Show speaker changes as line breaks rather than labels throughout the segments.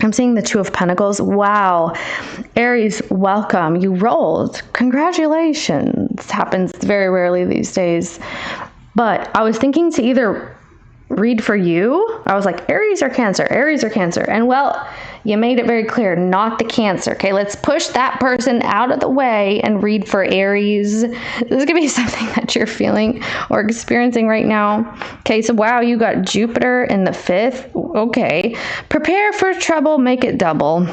I'm seeing the Two of Pentacles. Wow. Aries, welcome. You rolled. Congratulations. Happens very rarely these days. But I was thinking to either read for you. I was like, Aries or Cancer, Aries or Cancer. And well, you made it very clear, not the Cancer. Okay, let's push that person out of the way and read for Aries. This is going to be something that you're feeling or experiencing right now. Okay, so wow, you got Jupiter in the 5th. Okay, prepare for trouble, make it double.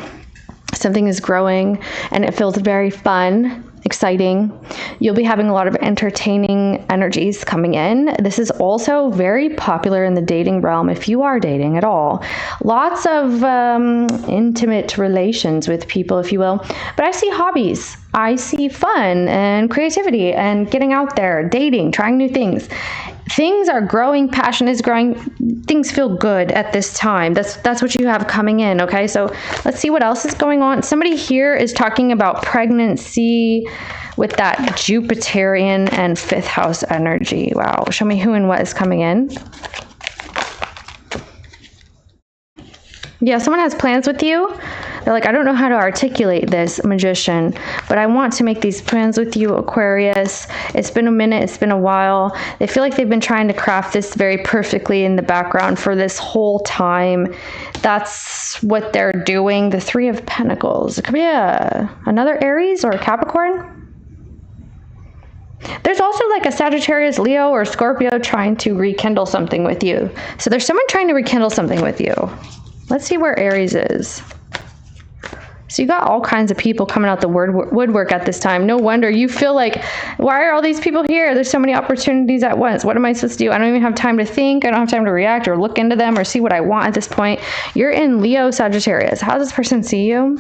Something is growing and it feels very fun, exciting. You'll be having a lot of entertaining energies coming in. This is also very popular in the dating realm if you are dating at all. Lots of intimate relations with people, if you will. But I see hobbies. I see fun and creativity and getting out there, dating, trying new things. Things are growing, passion is growing, things feel good at this time. That's what you have coming in, okay? So let's see what else is going on. Somebody here is talking about pregnancy with that Jupiterian and 5th house energy. Wow, show me who and what is coming in. Yeah, someone has plans with you. They're like, I don't know how to articulate this, Magician, but I want to make these plans with you, Aquarius. It's been a minute. It's been a while. They feel like they've been trying to craft this very perfectly in the background for this whole time. That's what they're doing. The 3 of Pentacles. It could be another Aries or a Capricorn. There's also like a Sagittarius, Leo, or Scorpio trying to rekindle something with you. So there's someone trying to rekindle something with you. Let's see where Aries is. So you got all kinds of people coming out the woodwork at this time. No wonder you feel like, why are all these people here? There's so many opportunities at once. What am I supposed to do? I don't even have time to think. I don't have time to react or look into them or see what I want at this point. You're in Leo, Sagittarius. How does this person see you?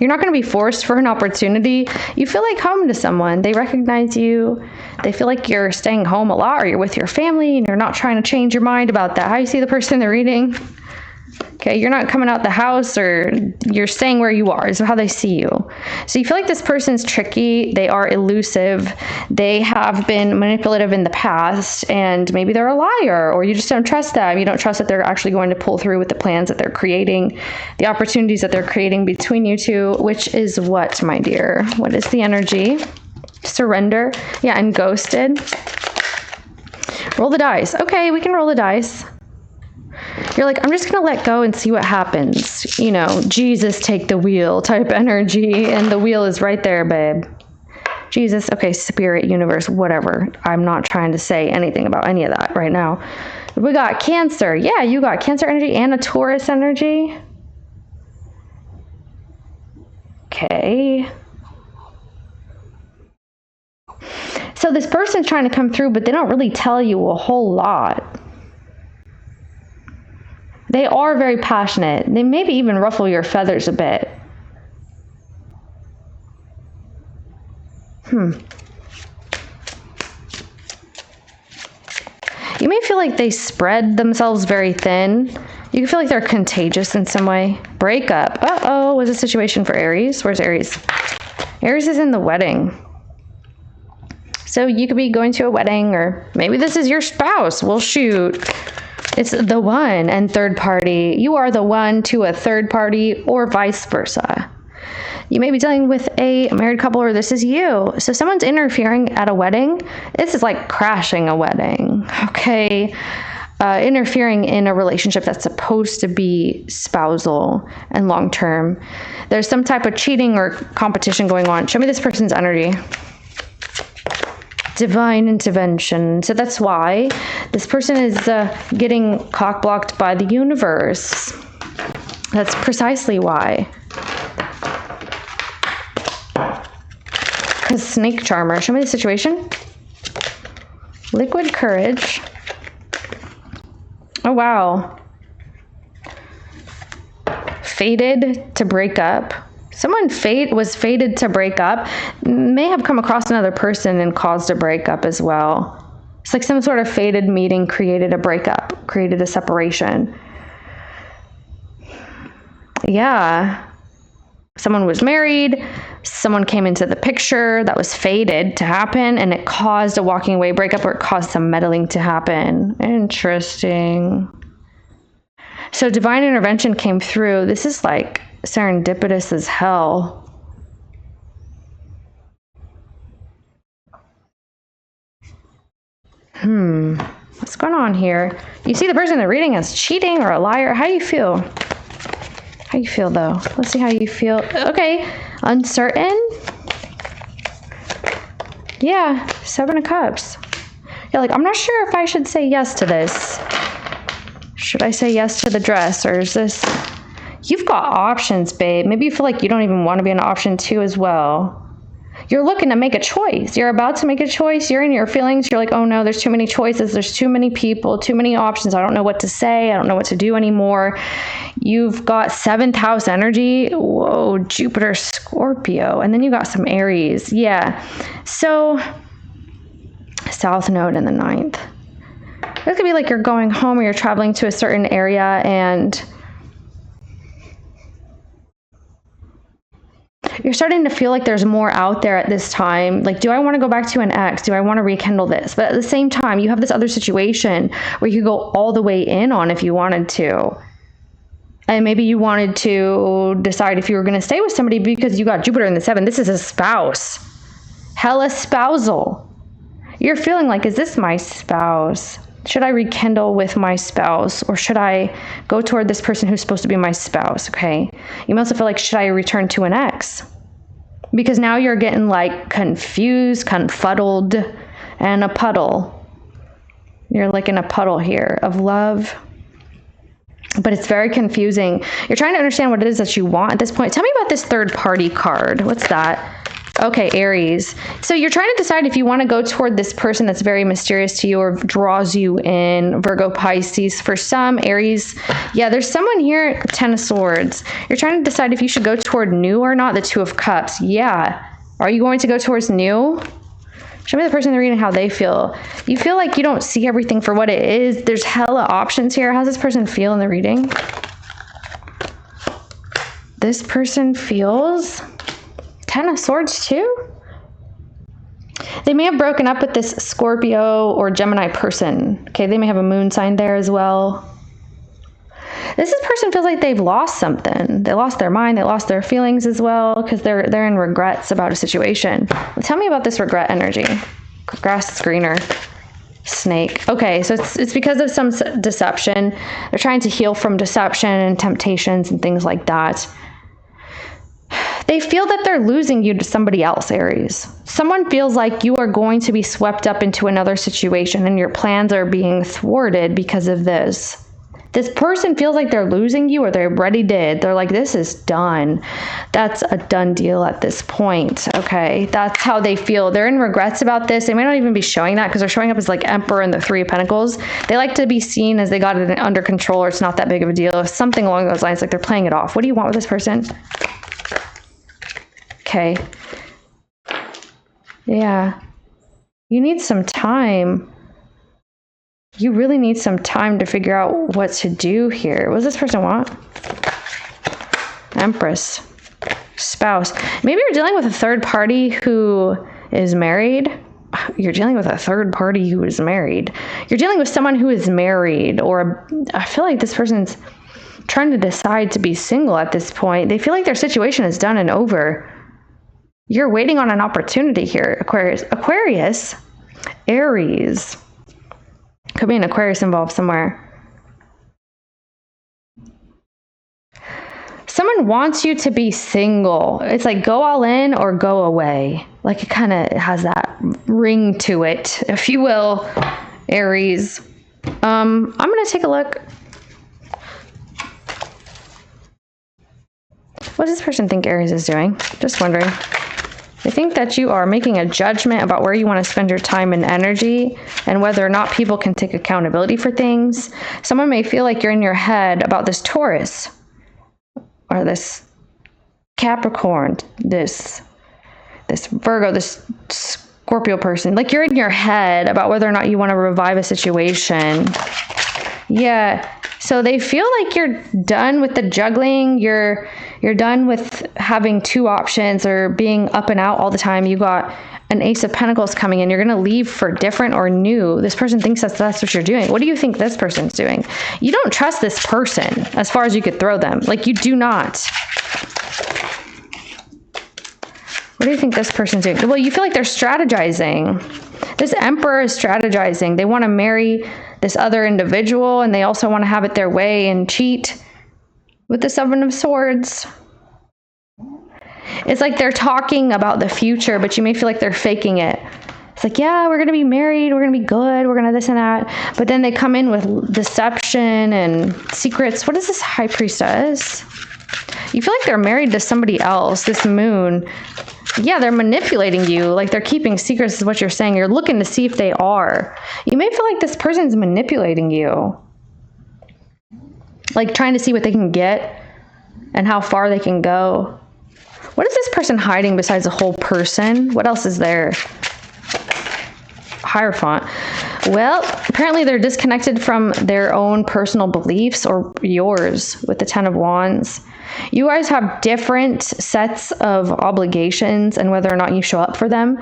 You're not going to be forced for an opportunity. You feel like home to someone. They recognize you. They feel like you're staying home a lot or you're with your family and you're not trying to change your mind about that. How you see the person in the reading? Okay, you're not coming out the house or you're staying where you are is how they see you. So you feel like this person's tricky. They are elusive. They have been manipulative in the past and maybe they're a liar or you just don't trust them. You don't trust that they're actually going to pull through with the plans that they're creating, the opportunities that they're creating between you two, which is what, my dear? What is the energy? Surrender. Yeah, and ghosted. Roll the dice. Okay, we can roll the dice. You're like, I'm just going to let go and see what happens. You know, Jesus, take the wheel type energy. And the wheel is right there, babe. Jesus, okay, spirit, universe, whatever. I'm not trying to say anything about any of that right now. We got Cancer. Yeah, you got Cancer energy and a Taurus energy. Okay. So this person's trying to come through, but they don't really tell you a whole lot. They are very passionate. They maybe even ruffle your feathers a bit. You may feel like they spread themselves very thin. You can feel like they're contagious in some way. Breakup. Uh-oh, was a situation for Aries. Where's Aries? Aries is in the wedding. So you could be going to a wedding or maybe this is your spouse. Well, shoot. It's the one and third party. You are the one to a third party or vice versa. You may be dealing with a married couple or this is you. So someone's interfering at a wedding. This is like crashing a wedding. Okay. Interfering in a relationship that's supposed to be spousal and long-term. There's some type of cheating or competition going on. Show me this person's energy. Divine intervention. So that's why this person is getting cock-blocked by the universe. That's precisely why. Because snake charmer. Show me the situation. Liquid courage. Oh, wow. Fated to break up. Someone was fated to break up, may have come across another person and caused a breakup as well. It's like some sort of fated meeting created a breakup, created a separation. Yeah. Someone was married, someone came into the picture that was fated to happen, and it caused a walking away breakup or it caused some meddling to happen. Interesting. So divine intervention came through. This is like serendipitous as hell. What's going on here? You see the person they're reading as cheating or a liar. How do you feel? How you feel though? Let's see how you feel. Okay, uncertain. Yeah, 7 of Cups. You're like, I'm not sure if I should say yes to this. Should I say yes to the dress, or is this... You've got options, babe. Maybe you feel like you don't even want to be an option 2 as well. You're looking to make a choice. You're about to make a choice. You're in your feelings. You're like, oh no, there's too many choices. There's too many people, too many options. I don't know what to say. I don't know what to do anymore. You've got 7th house energy. Whoa, Jupiter, Scorpio. And then you got some Aries. Yeah. So, South Node in the 9th. It could be like you're going home or you're traveling to a certain area and you're starting to feel like there's more out there at this time. Like, do I want to go back to an ex? Do I want to rekindle this? But at the same time, you have this other situation where you could go all the way in on if you wanted to. And maybe you wanted to decide if you were going to stay with somebody because you got Jupiter in the 7th. This is a spouse. Hella spousal. You're feeling like, is this my spouse? Should I rekindle with my spouse, or should I go toward this person who's supposed to be my spouse? Okay. You may also feel like, should I return to an ex? Because now you're getting like confused, confuddled, and a puddle. You're like in a puddle here of love. But it's very confusing. You're trying to understand what it is that you want at this point. Tell me about this third party card. What's that? Okay, Aries. So you're trying to decide if you want to go toward this person that's very mysterious to you or draws you in. Virgo, Pisces. For some, Aries. Yeah, there's someone here, 10 of Swords. You're trying to decide if you should go toward new or not. The 2 of Cups. Yeah. Are you going to go towards new? Show me the person they're reading, how they feel. You feel like you don't see everything for what it is. There's hella options here. How's this person feel in the reading? This person feels... 10 of Swords too? They may have broken up with this Scorpio or Gemini person. Okay, they may have a moon sign there as well. This person feels like they've lost something. They lost their mind. They lost their feelings as well because they're in regrets about a situation. Tell me about this regret energy. Grass is greener. Snake. Okay, so it's because of some deception. They're trying to heal from deception and temptations and things like that. They feel that they're losing you to somebody else, Aries. Someone feels like you are going to be swept up into another situation and your plans are being thwarted because of this. This person feels like they're losing you, or they already did. They're like, this is done. That's a done deal at this point, okay? That's how they feel. They're in regrets about this. They may not even be showing that because they're showing up as like Emperor and the 3 of Pentacles. They like to be seen as they got it under control, or it's not that big of a deal. Something along those lines, like they're playing it off. What do you want with this person? Okay. Yeah. You need some time. You really need some time to figure out what to do here. What does this person want? Empress. Spouse. Maybe you're dealing with a third party who is married. You're dealing with a third party who is married. You're dealing with someone who is married, or I feel like this person's trying to decide to be single at this point. They feel like their situation is done and over. You're waiting on an opportunity here, Aquarius. Aquarius, Aries. Could be an Aquarius involved somewhere. Someone wants you to be single. It's like go all in or go away. Like it kind of has that ring to it, if you will, Aries. I'm going to take a look. What does this person think Aries is doing? Just wondering. They think that you are making a judgment about where you want to spend your time and energy and whether or not people can take accountability for things. Someone may feel like you're in your head about this Taurus or this Capricorn, this Virgo, this Scorpio person. Like you're in your head about whether or not you want to revive a situation. Yeah. So they feel like you're done with the juggling. You're done with having 2 options or being up and out all the time. You got an Ace of Pentacles coming in. You're going to leave for different or new. This person thinks that's what you're doing. What do you think this person's doing? You don't trust this person as far as you could throw them. Like, you do not. What do you think this person's doing? Well, you feel like they're strategizing. This Emperor is strategizing. They want to marry this other individual, and they also want to have it their way and cheat with the Seven of Swords. It's like they're talking about the future, but you may feel like they're faking it. It's like, yeah, we're going to be married. We're going to be good. We're going to this and that. But then they come in with deception and secrets. What is this High Priestess? You feel like they're married to somebody else, this Moon. Yeah, they're manipulating you. Like, they're keeping secrets is what you're saying. You're looking to see if they are. You may feel like this person's manipulating you. Like, trying to see what they can get and how far they can go. What is this person hiding besides a whole person? What else is there? Hierophant. Well, apparently they're disconnected from their own personal beliefs, or yours with the Ten of Wands. You guys have different sets of obligations and whether or not you show up for them.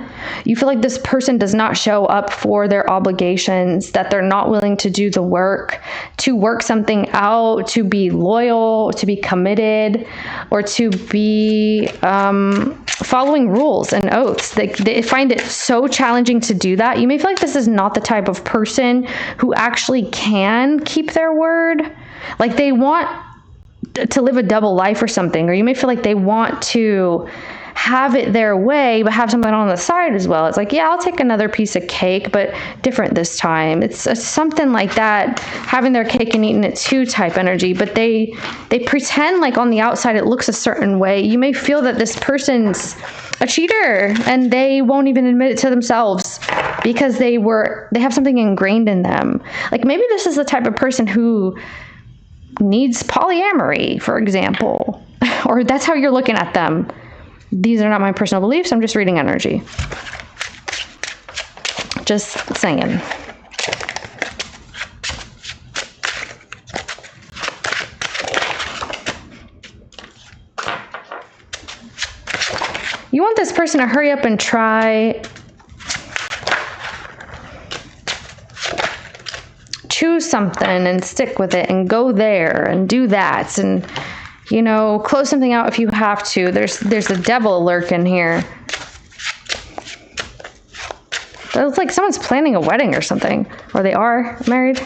You feel like this person does not show up for their obligations, that they're not willing to do the work, to work something out, to be loyal, to be committed, or to be following rules and oaths. They find it so challenging to do that. You may feel like this is not the type of person who actually can keep their word. Like, they want to live a double life or something, or you may feel like they want to have it their way but have something on the side as well. It's like, yeah, I'll take another piece of cake, but different this time. It's something like that, having their cake and eating it too type energy. But they pretend like on the outside it looks a certain way. You may feel that this person's a cheater and they won't even admit it to themselves because they have something ingrained in them. Like, maybe this is the type of person who needs polyamory, for example, or that's how you're looking at them. These are not my personal beliefs. I'm just reading energy. Just saying. You want this person to hurry up and try choose something and stick with it and go there and do that and, you know, close something out if you have to. There's a devil lurking here. But it's like someone's planning a wedding or something, or they are married.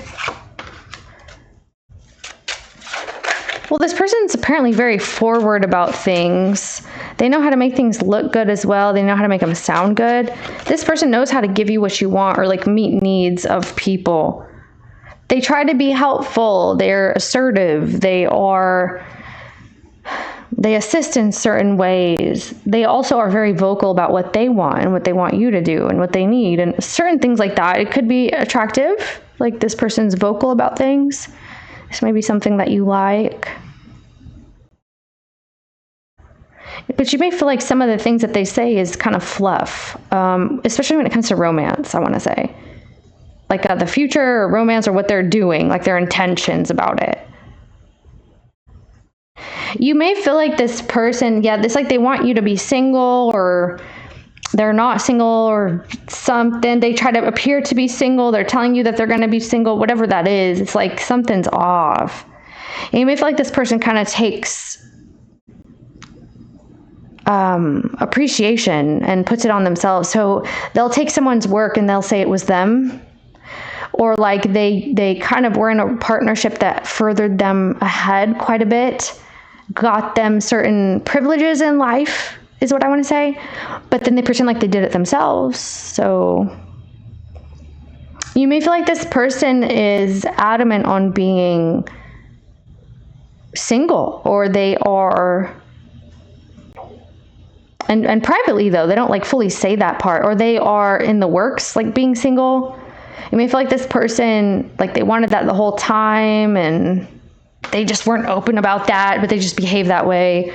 Well, this person's apparently very forward about things. They know how to make things look good as well. They know how to make them sound good. This person knows how to give you what you want, or like meet needs of people. They try to be helpful. They're assertive. They assist in certain ways. They also are very vocal about what they want and what they want you to do and what they need and certain things like that. It could be attractive, like this person's vocal about things. This may be something that you like. But you may feel like some of the things that they say is kind of fluff, especially when it comes to romance, I want to say. Like the future or romance or what they're doing, like their intentions about it. You may feel like this person, it's like they want you to be single, or they're not single or something. They try to appear to be single. They're telling you that they're going to be single, whatever that is. It's like something's off. And you may feel like this person kind of takes appreciation and puts it on themselves. So they'll take someone's work and they'll say it was them. Or like they kind of were in a partnership that furthered them ahead quite a bit, got them certain privileges in life, is what I want to say. But then they pretend like they did it themselves. So you may feel like this person is adamant on being single, or they are, and privately though, they don't like fully say that part, or they are in the works, like being single. You may feel like this person, like they wanted that the whole time and they just weren't open about that, but they just behave that way.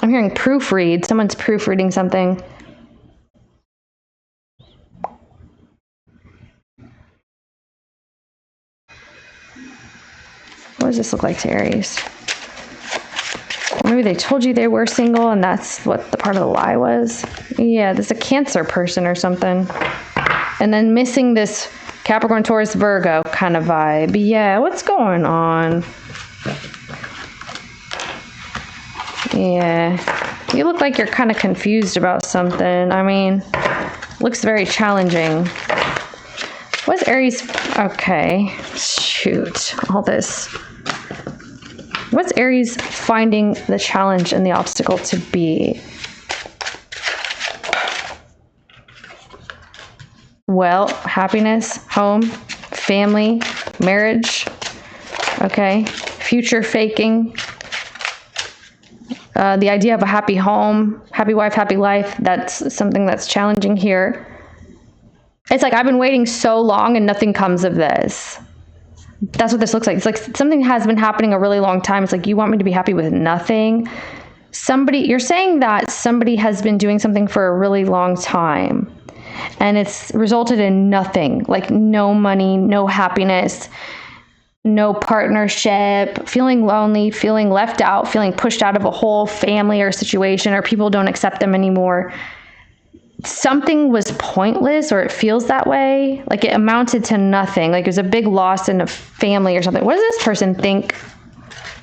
I'm hearing proofread. Someone's proofreading something. What does this look like to Aries? maybe they told you they were single and that's what the part of the lie was. Yeah, there's a Cancer person or something. And then missing this Capricorn, Taurus, Virgo kind of vibe. Yeah, what's going on? Yeah, you look like you're kind of confused about something. I mean, looks very challenging. What's Aries? Okay, shoot, all this. What's Aries finding the challenge and the obstacle to be? Well, happiness, home, family, marriage, okay, future faking, the idea of a happy home, happy wife, happy life, that's something that's challenging here. It's like, I've been waiting so long and nothing comes of this. That's what this looks like. It's like something has been happening a really long time. It's like, you want me to be happy with nothing? You're saying that somebody has been doing something for a really long time and it's resulted in nothing, like no money, no happiness, no partnership, feeling lonely, feeling left out, feeling pushed out of a whole family or situation, or people don't accept them anymore. Something was pointless, or it feels that way, like it amounted to nothing, like it was a big loss in a family or something. What does this person think?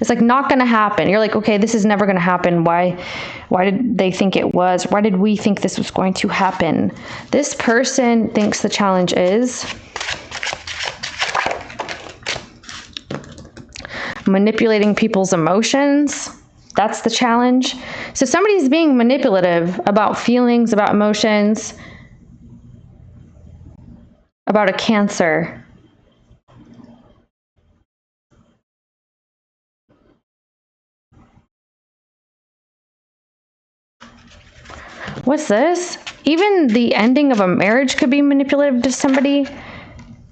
It's like not going to happen. You're like, okay, this is never going to happen. Why did they think it was? Why did we think this was going to happen? This person thinks the challenge is manipulating people's emotions. That's the challenge. So somebody's being manipulative about feelings, about emotions, about a Cancer. What's this? Even the ending of a marriage could be manipulative to somebody.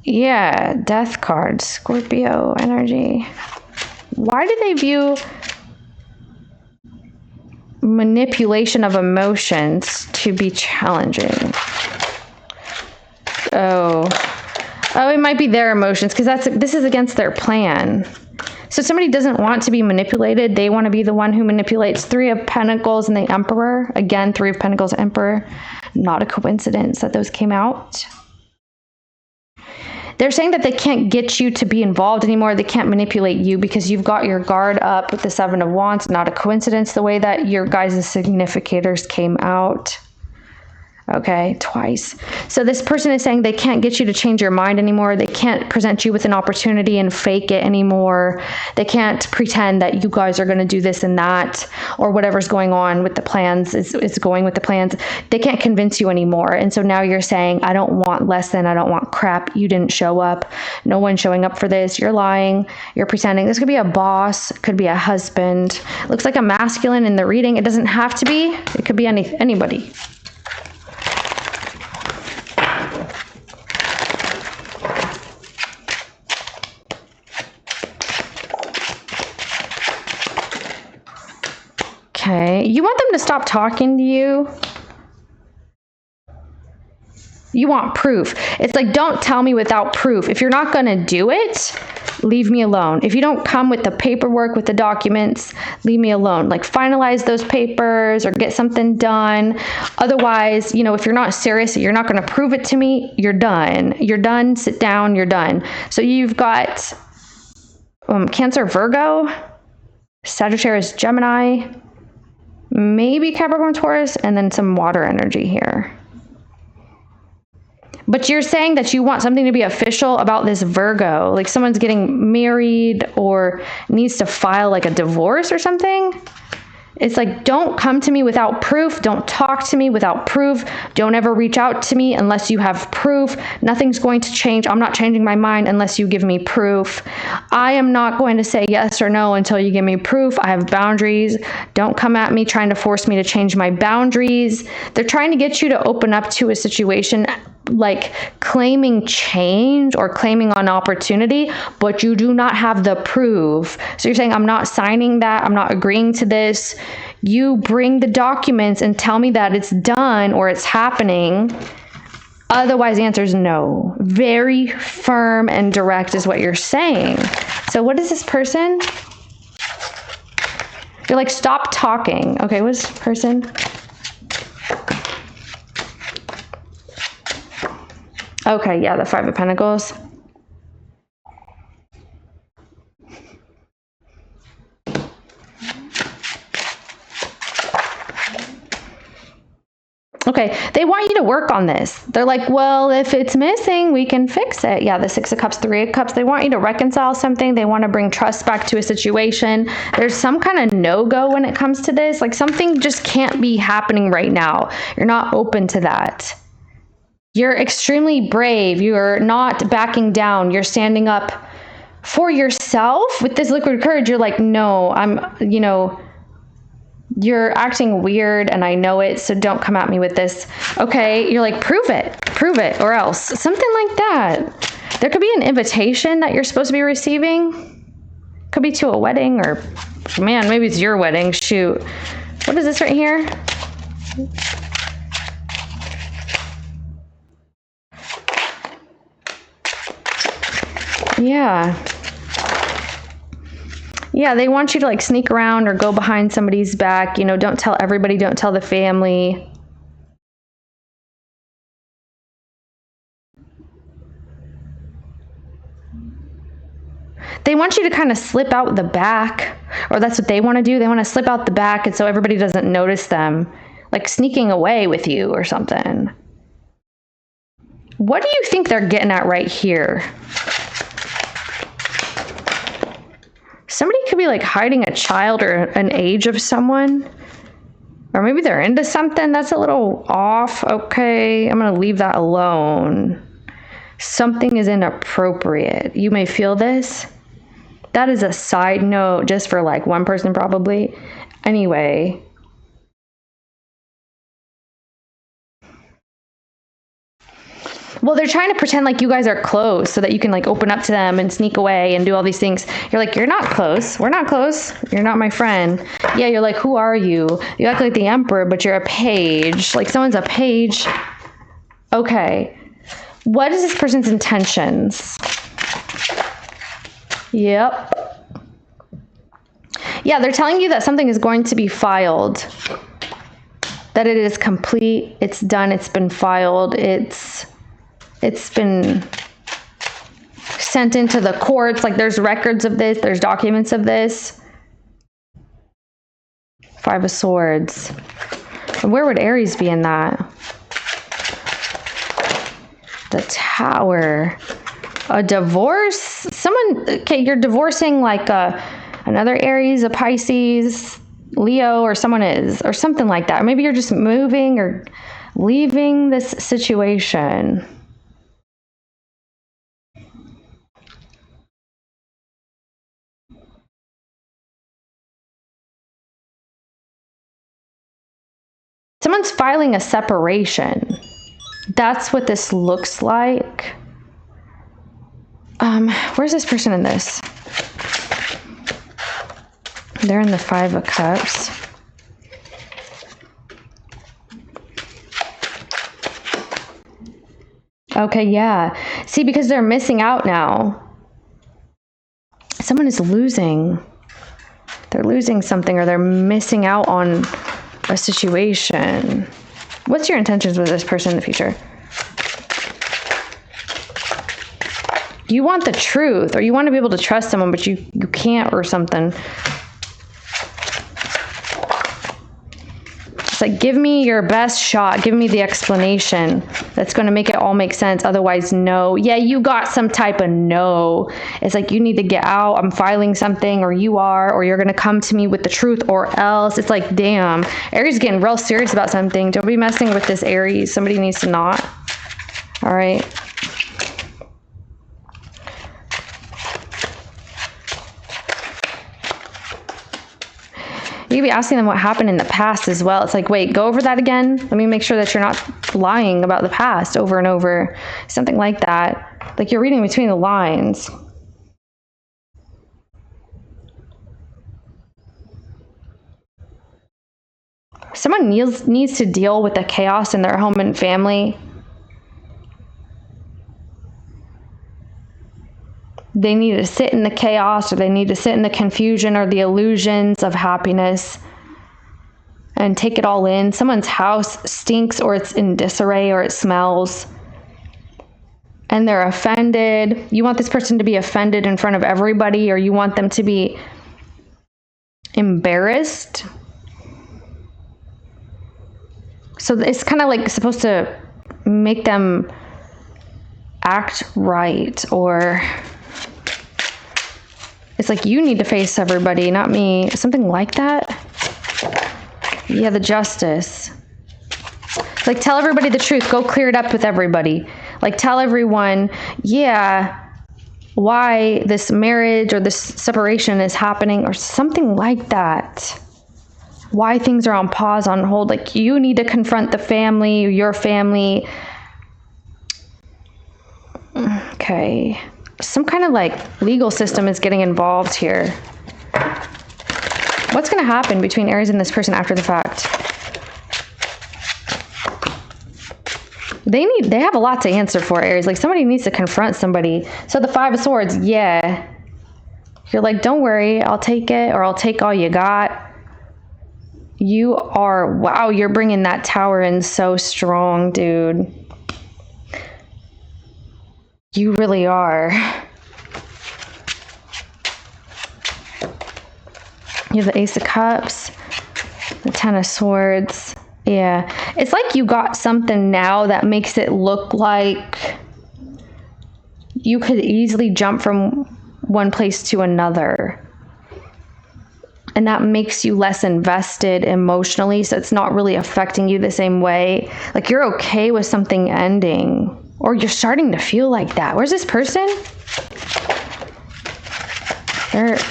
Yeah, Death card, Scorpio energy. Why do they view manipulation of emotions to be challenging? Oh, it might be their emotions, because this is against their plan. So somebody doesn't want to be manipulated. They want to be the one who manipulates. 3 of Pentacles and the Emperor. Again, 3 of Pentacles, Emperor. Not a coincidence that those came out. They're saying that they can't get you to be involved anymore. They can't manipulate you because you've got your guard up with the 7 of Wands. Not a coincidence the way that your guys' significators came out. Okay, twice. So this person is saying they can't get you to change your mind anymore. They can't present you with an opportunity and fake it anymore. They can't pretend that you guys are going to do this and that, or whatever's going on with the plans is going with the plans. They can't convince you anymore. And so now you're saying, I don't want less than, I don't want crap. You didn't show up. No one's showing up for this. You're lying. You're pretending. This could be a boss. Could be a husband. Looks like a masculine in the reading. It doesn't have to be. It could be anybody. Okay, you want them to stop talking to you. You want proof. It's like, don't tell me without proof. If you're not going to do it, leave me alone. If you don't come with the paperwork, with the documents, leave me alone. Like, finalize those papers or get something done. Otherwise, if you're not serious, you're not going to prove it to me, you're done. You're done. Sit down. You're done. So you've got Cancer, Virgo, Sagittarius, Gemini, maybe Capricorn, Taurus, and then some water energy here. But you're saying that you want something to be official about this Virgo, like someone's getting married or needs to file like a divorce or something. It's like, don't come to me without proof. Don't talk to me without proof. Don't ever reach out to me unless you have proof. Nothing's going to change. I'm not changing my mind unless you give me proof. I am not going to say yes or no until you give me proof. I have boundaries. Don't come at me trying to force me to change my boundaries. They're trying to get you to open up to a situation like claiming change or claiming an opportunity, but you do not have the proof. So you're saying, I'm not signing that. I'm not agreeing to this. You bring the documents and tell me that it's done or it's happening. Otherwise, the answer is no. Very firm and direct is what you're saying. So what is this person? You're like, stop talking. Okay, what's this person? Okay, yeah, the Five of Pentacles. Okay, they want you to work on this. They're like, well, if it's missing, we can fix it. Yeah, the Six of Cups, Three of Cups. They want you to reconcile something. They want to bring trust back to a situation. There's some kind of no-go when it comes to this. Like something just can't be happening right now. You're not open to that. You're extremely brave. You're not backing down. You're standing up for yourself. With this liquid courage, you're like, no, you're acting weird and I know it, so don't come at me with this. Okay, you're like, prove it, or else. Something like that. There could be an invitation that you're supposed to be receiving. Could be to a wedding, or man, maybe it's your wedding. Shoot. What is this right here? Yeah. Yeah, they want you to like sneak around or go behind somebody's back. Don't tell everybody, don't tell the family. They want you to kind of slip out the back, or that's what they want to do. They want to slip out the back, and so everybody doesn't notice them, like sneaking away with you or something. What do you think they're getting at right here? Somebody could be like hiding a child or an age of someone. Or maybe they're into something that's a little off. Okay, I'm going to leave that alone. Something is inappropriate. You may feel this. That is a side note just for like one person probably. Anyway. Well, they're trying to pretend like you guys are close so that you can like open up to them and sneak away and do all these things. You're like, you're not close. We're not close. You're not my friend. Yeah, you're like, who are you? You act like the emperor, but you're a page. Like someone's a page. Okay. What is this person's intentions? Yep. Yeah, they're telling you that something is going to be filed. That it is complete. It's done. It's been filed. It's been sent into the courts. Like there's records of this. There's documents of this. Five of Swords. And where would Aries be in that? The Tower. A divorce? Someone, okay, you're divorcing like another Aries, a Pisces, Leo, or someone is, or something like that. Or maybe you're just moving or leaving this situation. Someone's filing a separation. That's what this looks like. Where's this person in this? They're in the Five of Cups. Okay, yeah. See, because they're missing out now. Someone is losing. They're losing something, or they're missing out on a situation. What's your intentions with this person in the future? You want the truth, or you want to be able to trust someone, but you can't, or something. It's like, give me your best shot. Give me the explanation that's going to make it all make sense. Otherwise, no. Yeah, you got some type of no. It's like, you need to get out. I'm filing something, or you are, or you're going to come to me with the truth, or else. It's like, damn. Aries getting real serious about something. Don't be messing with this Aries. Somebody needs to not. All right. You could be asking them what happened in the past as well. It's like, wait, go over that again. Let me make sure that you're not lying about the past over and over. Something like that. Like you're reading between the lines. Someone needs to deal with the chaos in their home and family. They need to sit in the chaos, or they need to sit in the confusion or the illusions of happiness and take it all in. Someone's house stinks, or it's in disarray, or it smells, and they're offended. You want this person to be offended in front of everybody, or you want them to be embarrassed. So it's kind of like supposed to make them act right, or it's like, you need to face everybody, not me. Something like that. Yeah, the justice. Like, tell everybody the truth. Go clear it up with everybody. Like, tell everyone, yeah, why this marriage or this separation is happening, or something like that. Why things are on pause, on hold. Like, you need to confront the family, your family. Okay. Some kind of like legal system is getting involved here. What's going to happen between Aries and this person after the fact? They have a lot to answer for, Aries. Like, somebody needs to confront somebody. So the 5 of Swords, yeah. You're like, don't worry, I'll take it, or I'll take all you got. You are, wow, you're bringing that Tower in so strong, dude. You really are. You have the Ace of Cups, the 10 of Swords. Yeah. It's like you got something now that makes it look like you could easily jump from one place to another. And that makes you less invested emotionally, so it's not really affecting you the same way. Like, you're okay with something ending. Or you're starting to feel like that. Where's this person?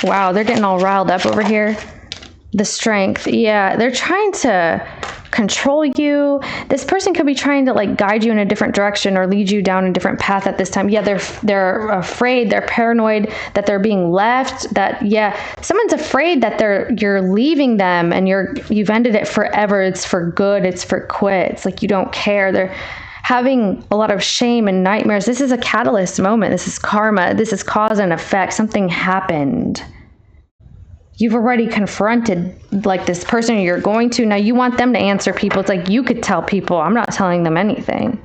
Wow, they're getting all riled up over here. The Strength. Yeah, they're trying to control you. This person could be trying to like guide you in a different direction or lead you down a different path at this time. Yeah, they're afraid, they're paranoid that they're being left, that someone's afraid that you're leaving them and you've ended it forever. It's for good, it's for quit. It's like you don't care. They're having a lot of shame and nightmares. This is a catalyst moment. This is karma. This is cause and effect. Something happened. You've already confronted like this person you're going to. Now you want them to answer people. It's like, you could tell people. I'm not telling them anything.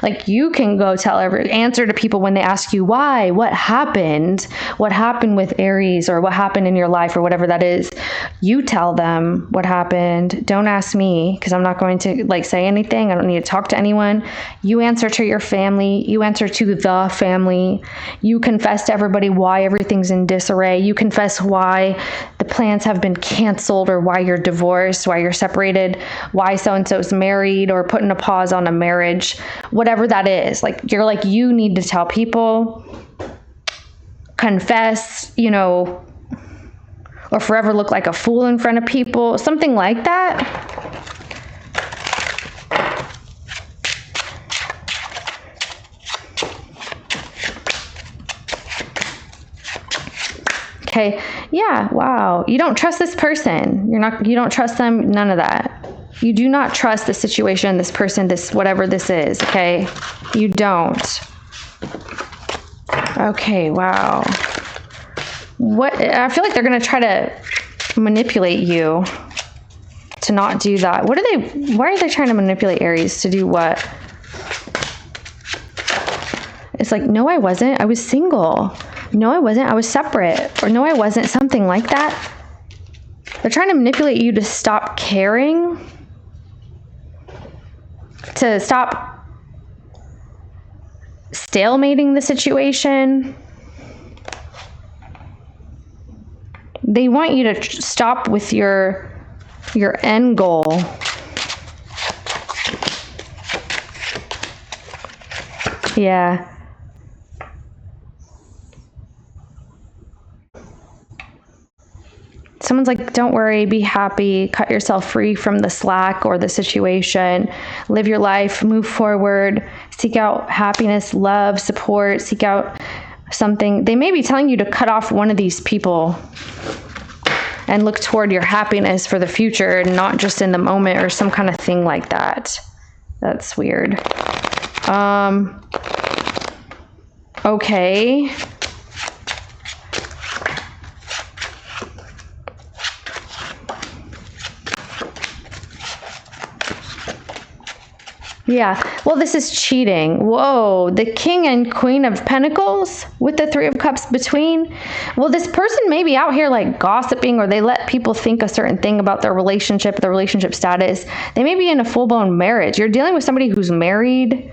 Like, you can go answer to people when they ask you why, what happened with Aries, or what happened in your life, or whatever that is. You tell them what happened. Don't ask me, because I'm not going to like say anything. I don't need to talk to anyone. You answer to your family. You answer to the family. You confess to everybody why everything's in disarray. You confess why the plans have been canceled, or why you're divorced, why you're separated, why so-and-so's married, or putting a pause on a marriage, whatever that is. Like, you're like, you need to tell people, confess, or forever look like a fool in front of people, something like that. Okay. Yeah. Wow. You don't trust this person. You don't trust them. None of that. You do not trust the situation, this person, this, whatever this is. Okay. You don't. Okay. Wow. I feel like they're going to try to manipulate you to not do that. Why are they trying to manipulate Aries to do what? It's like, no, I wasn't. I was single. No, I wasn't. I was separate. Or no, I wasn't. Something like that. They're trying to manipulate you to stop caring, to stop stalemating the situation. They want you to stop with your end goal. Yeah. Someone's like, don't worry, be happy, cut yourself free from the slack or the situation, live your life, move forward, seek out happiness, love, support, seek out something. They may be telling you to cut off one of these people and look toward your happiness for the future and not just in the moment or some kind of thing like that. That's weird. Okay. Yeah. Well, this is cheating. Whoa. The King and Queen of Pentacles with the Three of Cups between. Well, this person may be out here like gossiping, or they let people think a certain thing about their relationship, their relationship status. They may be in a full-blown marriage. You're dealing with somebody who's married.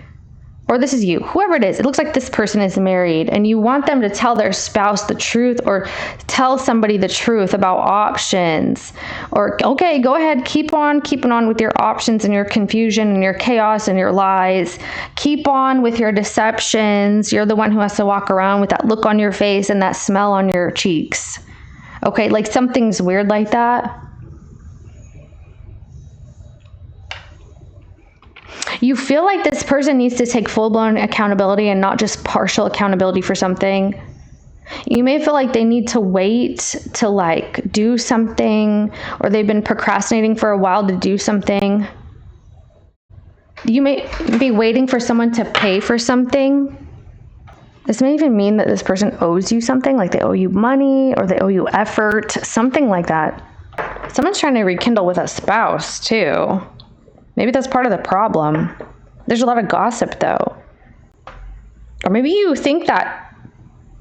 Or this is you, whoever it is. It looks like this person is married and you want them to tell their spouse the truth, or tell somebody the truth about options. Or, okay, go ahead, keep on keeping on with your options and your confusion and your chaos and your lies. Keep on with your deceptions. You're the one who has to walk around with that look on your face and that smell on your cheeks. Okay, like something's weird like that. You feel like this person needs to take full-blown accountability and not just partial accountability for something. You may feel like they need to wait to like do something, or they've been procrastinating for a while to do something. You may be waiting for someone to pay for something. This may even mean that this person owes you something, like they owe you money or they owe you effort, something like that. Someone's trying to rekindle with a spouse too. Maybe that's part of the problem. There's a lot of gossip though. Or maybe you think that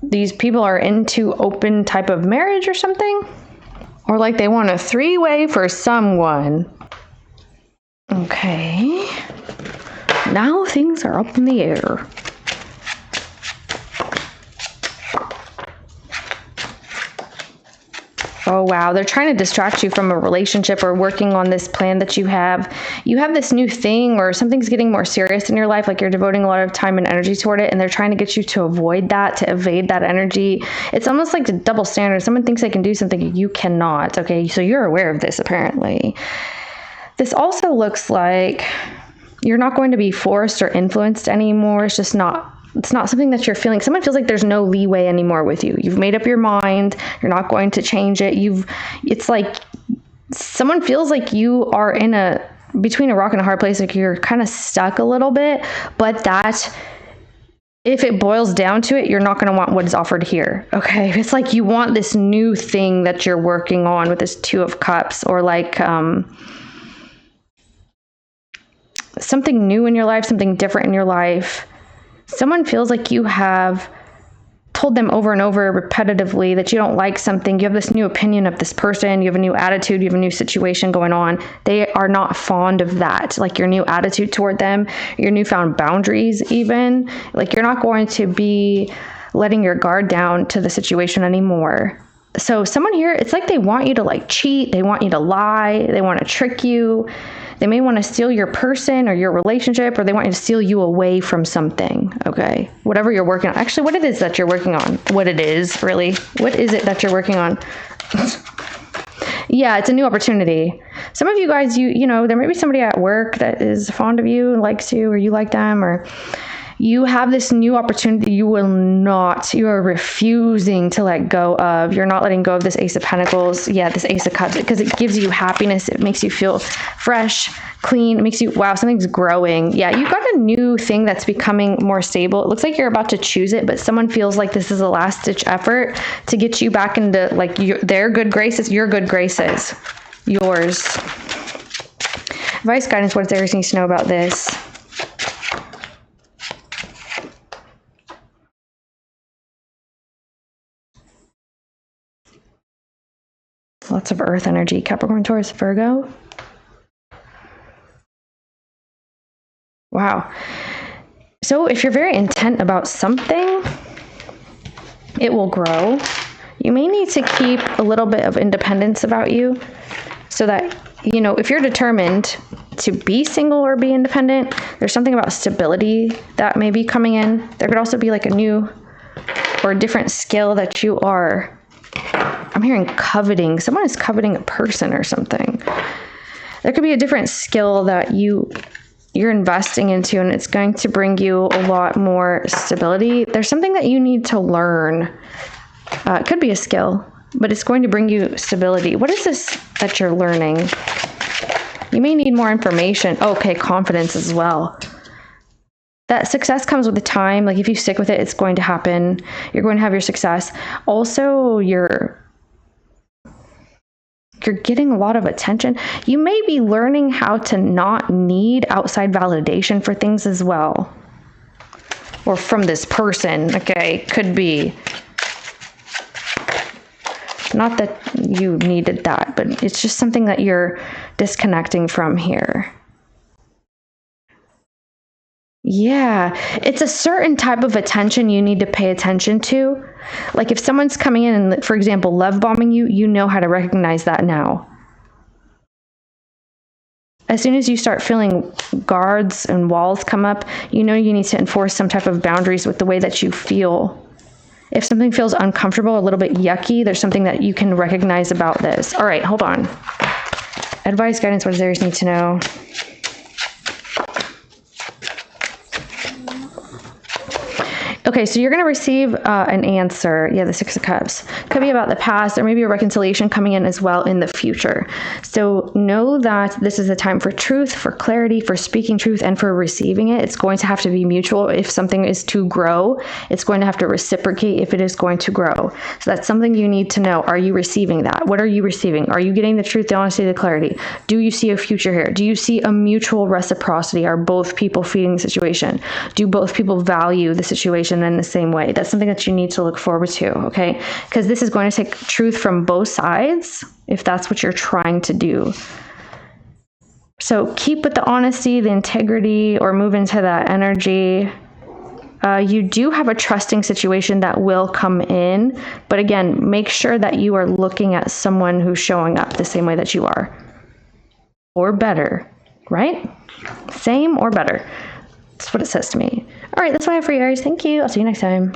these people are into open type of marriage or something. Or like they want a three-way for someone. Okay. Now things are up in the air. Oh, wow. They're trying to distract you from a relationship or working on this plan that you have. You have this new thing, or something's getting more serious in your life, like you're devoting a lot of time and energy toward it, and they're trying to get you to avoid that, to evade that energy. It's almost like a double standard. Someone thinks they can do something you cannot. Okay, so you're aware of this, apparently. This also looks like you're not going to be forced or influenced anymore. It's not something that you're feeling. Someone feels like there's no leeway anymore with you. You've made up your mind. You're not going to change it. It's like someone feels like you are between a rock and a hard place. Like you're kind of stuck a little bit, but that if it boils down to it, you're not going to want what is offered here. Okay. It's like you want this new thing that you're working on with this Two of Cups, or like, something new in your life, something different in your life. Someone feels like you have told them over and over repetitively that you don't like something. You have this new opinion of this person. You have a new attitude. You have a new situation going on. They are not fond of that. Like your new attitude toward them, your newfound boundaries even. Like you're not going to be letting your guard down to the situation anymore. So someone here, it's like they want you to like cheat. They want you to lie. They want to trick you. They may want to steal your person or your relationship, or they want you to steal you away from something, okay? Whatever you're working on. Actually, what it is that you're working on. What it is, really. What is it that you're working on? Yeah, it's a new opportunity. Some of you guys, you know, there may be somebody at work that is fond of you and likes you, or you like them, or you have this new opportunity you are refusing to let go of. You're not letting go of this Ace of Pentacles. Yeah, this Ace of Cups, because it gives you happiness. It makes you feel fresh, clean. It makes you, wow, something's growing. Yeah, you've got a new thing that's becoming more stable. It looks like you're about to choose it, but someone feels like this is a last-ditch effort to get you back into like their good graces, your good graces, yours. Advice, guidance, what does Aries need to know about this? Lots of earth energy. Capricorn, Taurus, Virgo. Wow. So if you're very intent about something, it will grow. You may need to keep a little bit of independence about you, so that, you know, if you're determined to be single or be independent, there's something about stability that may be coming in. There could also be like a new or a different skill that you are, I'm hearing coveting. Someone is coveting a person or something. There could be a different skill that you're investing into, and it's going to bring you a lot more stability. There's something that you need to learn. It could be a skill, but it's going to bring you stability. What is this that you're learning? You may need more information. Okay, confidence as well. That success comes with the time. Like if you stick with it, it's going to happen. You're going to have your success. Also, You're getting a lot of attention. You may be learning how to not need outside validation for things as well. Or from this person, okay? Could be. Not that you needed that, but it's just something that you're disconnecting from here. Yeah, it's a certain type of attention you need to pay attention to. Like if someone's coming in and, for example, love bombing you, you know how to recognize that now. As soon as you start feeling guards and walls come up, you know you need to enforce some type of boundaries with the way that you feel. If something feels uncomfortable, a little bit yucky, there's something that you can recognize about this. All right, hold on. Advice, guidance, what does Aries need to know? Okay, so you're going to receive an answer. Yeah, the Six of Cups. Could be about the past. There may be a reconciliation coming in as well in the future. So know that this is a time for truth, for clarity, for speaking truth, and for receiving it. It's going to have to be mutual. If something is to grow, it's going to have to reciprocate if it is going to grow. So that's something you need to know. Are you receiving that? What are you receiving? Are you getting the truth, the honesty, the clarity? Do you see a future here? Do you see a mutual reciprocity? Are both people feeding the situation? Do both people value the situation in the same way? That's something that you need to look forward to, okay? Because this is going to take truth from both sides if that's what you're trying to do. So keep with the honesty, the integrity, or move into that energy. You do have a trusting situation that will come in, but again, make sure that you are looking at someone who's showing up the same way that you are, or better, right? Same or better. That's what it says to me. All right, that's what I have for you, Aries. Thank you. I'll see you next time.